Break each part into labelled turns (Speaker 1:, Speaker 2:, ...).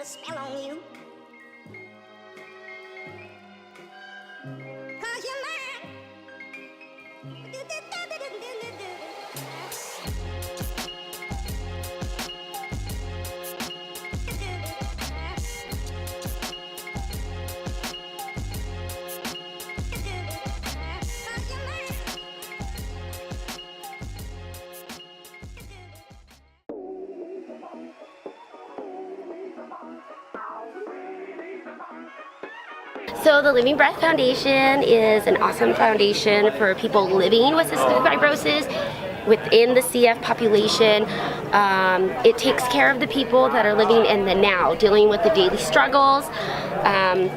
Speaker 1: spell on you. 'Cause you're mine.
Speaker 2: So the Living Breath Foundation is an awesome foundation for people living with cystic fibrosis within the CF population. It takes care of the people that are living in the now, dealing with the daily struggles,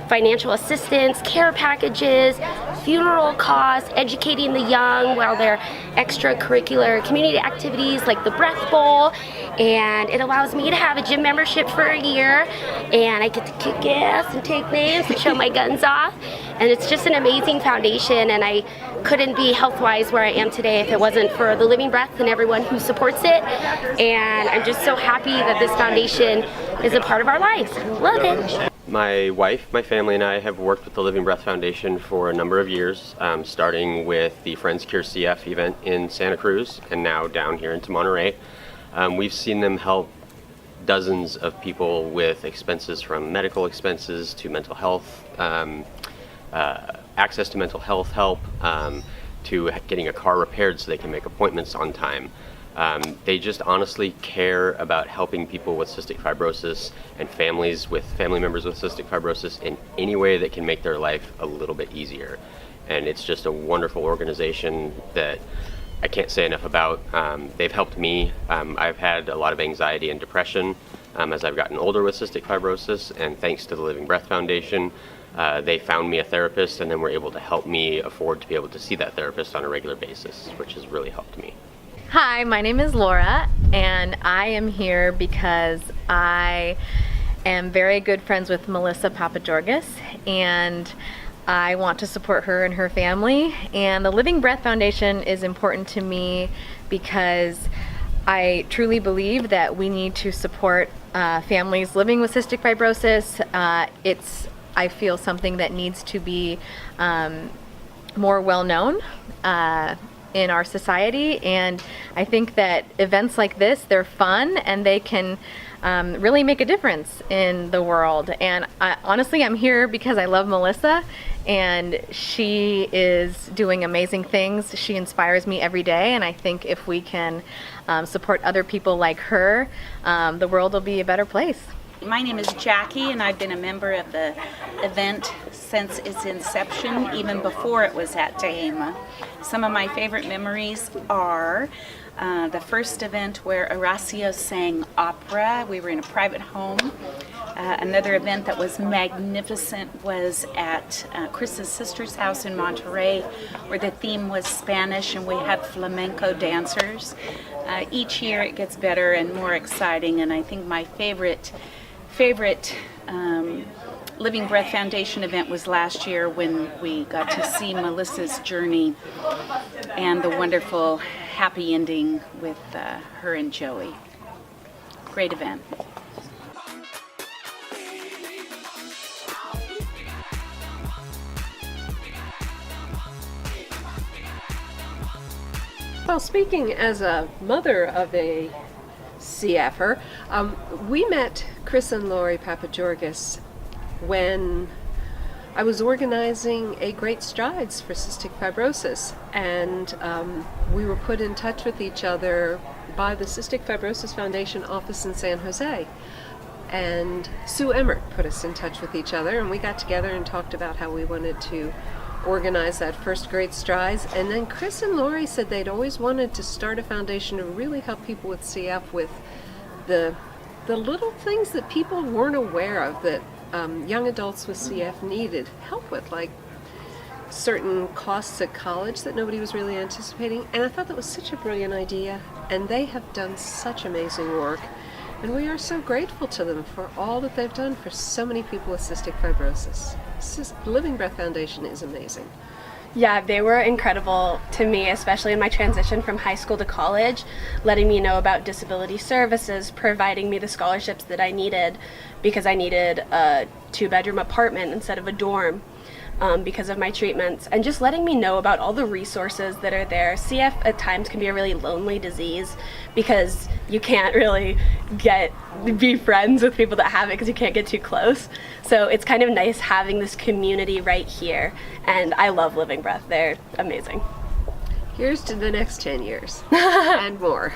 Speaker 2: financial assistance, care packages, funeral costs, educating the young while their extracurricular community activities like the Breath Bowl. And it allows me to have a gym membership for a year, and I get to kick ass and take names and show my guns off. And it's just an amazing foundation, and I couldn't be health-wise where I am today if it wasn't for the Living Breath and everyone who supports it. And I'm just so happy that this foundation is a part of our lives. Love it.
Speaker 3: My wife, my family, and I have worked with the Living Breath Foundation for a number of years, starting with the Friends Cure CF event in Santa Cruz and now down here into Monterey. We've seen them help dozens of people with expenses, from medical expenses to mental health, access to mental health help, to getting a car repaired so they can make appointments on time. They just honestly care about helping people with cystic fibrosis and families with family members with cystic fibrosis in any way that can make their life a little bit easier. And it's just a wonderful organization that I can't say enough about. They've helped me. I've had a lot of anxiety and depression as I've gotten older with cystic fibrosis, and thanks to the Living Breath Foundation, they found me a therapist and then were able to help me afford to be able to see that therapist on a regular basis, which has really helped me.
Speaker 4: Hi, my name is Laura, and I am here because I am very good friends with Melissa Papageorgis, and I want to support her and her family. And the Living Breath Foundation is important to me because I truly believe that we need to support families living with cystic fibrosis. It's, I feel, something that needs to be more well known in our society, and I think that events like this, they're fun and they can really make a difference in the world. And honestly, I'm here because I love Melissa, and she is doing amazing things. She inspires me every day, and I think if we can support other people like her, the world will be a better place.
Speaker 5: My name is Jackie, and I've been a member of the event since its inception, even before it was at Tehama. Some of my favorite memories are the first event where Horacio sang opera. We were in a private home. Another event that was magnificent was at Chris's sister's house in Monterey, where the theme was Spanish and we had flamenco dancers. Each year it gets better and more exciting, and I think my favorite Living Breath Foundation event was last year when we got to see Melissa's journey and the wonderful happy ending with her and Joey. Great event.
Speaker 6: Well, speaking as a mother of a CFer, we met Chris and Lori Papageorgis when I was organizing a Great Strides for Cystic Fibrosis, and we were put in touch with each other by the Cystic Fibrosis Foundation office in San Jose. And Sue Emmert put us in touch with each other, and we got together and talked about how we wanted to organize that first Great Strides. And then Chris and Lori said they'd always wanted to start a foundation to really help people with CF with the little things that people weren't aware of that young adults with CF needed help with, like certain costs at college that nobody was really anticipating. And I thought that was such a brilliant idea, and they have done such amazing work, and we are so grateful to them for all that they've done for so many people with cystic fibrosis. Living Breath Foundation is amazing.
Speaker 1: Yeah, they were incredible to me, especially in my transition from high school to college, letting me know about disability services, providing me the scholarships that I needed because I needed a 2-bedroom apartment instead of a dorm because of my treatments, and just letting me know about all the resources that are there. CF at times can be a really lonely disease because you can't really be friends with people that have it because you can't get too close. So it's kind of nice having this community right here, and I love Living Breath. They're amazing.
Speaker 6: Here's to the next 10 years and more.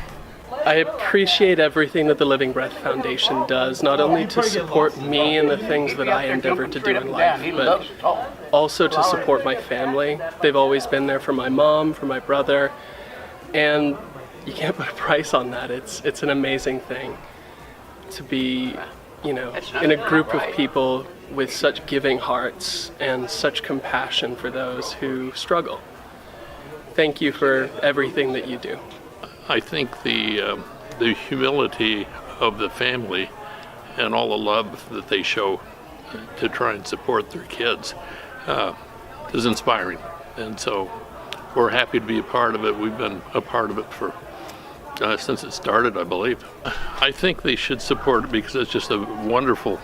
Speaker 7: I appreciate everything that the Living Breath Foundation does, not only to support me and the things that I endeavor to do in life, but also to support my family. They've always been there for my mom, for my brother, and you can't put a price on that. It's an amazing thing to be, in a group of people with such giving hearts and such compassion for those who struggle. Thank you for everything that you do.
Speaker 8: I think the humility of the family and all the love that they show to try and support their kids is inspiring. And so we're happy to be a part of it. We've been a part of it for since it started, I believe. I think they should support it because it's just a wonderful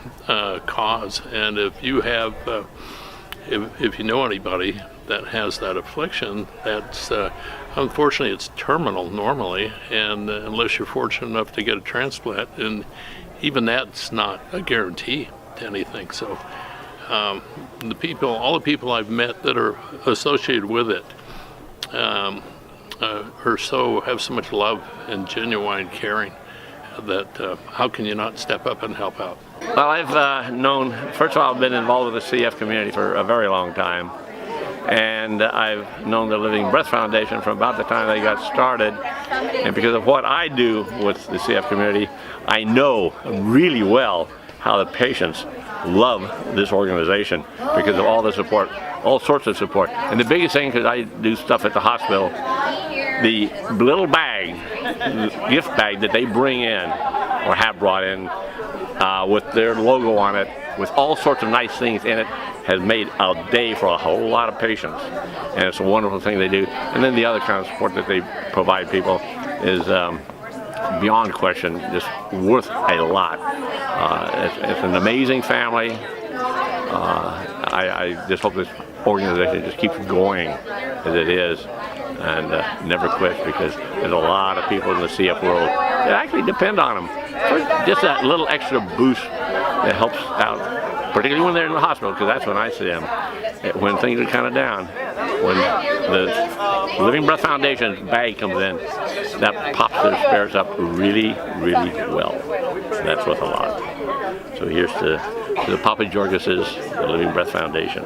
Speaker 8: cause. And if you have, if you know anybody that has that affliction, that's unfortunately it's terminal normally, and unless you're fortunate enough to get a transplant, and even that's not a guarantee to anything. So all the people I've met that are associated with it have so much love and genuine caring that how can you not step up and help out?
Speaker 9: Well, I've known, first of all, I've been involved with the CF community for a very long time. And I've known the Living Breath Foundation from about the time they got started. And because of what I do with the CF community, I know really well how the patients love this organization because of all the support, all sorts of support. And the biggest thing, because I do stuff at the hospital, the little bag, gift bag that they bring in or have brought in with their logo on it, with all sorts of nice things in it, has made a day for a whole lot of patients, and it's a wonderful thing they do. And then the other kind of support that they provide people is beyond question just worth a lot. It's an amazing family. I just hope this organization just keeps going as it is and never quits, because there's a lot of people in the CF world that actually depend on them for just that little extra boost that helps out, particularly when they're in the hospital, because that's when I see them, when things are kind of down. When the Living Breath Foundation's bag comes in, that pops their spirits up really, really well. That's worth a lot. So here's to the Papa Jorgis's, the Living Breath Foundation.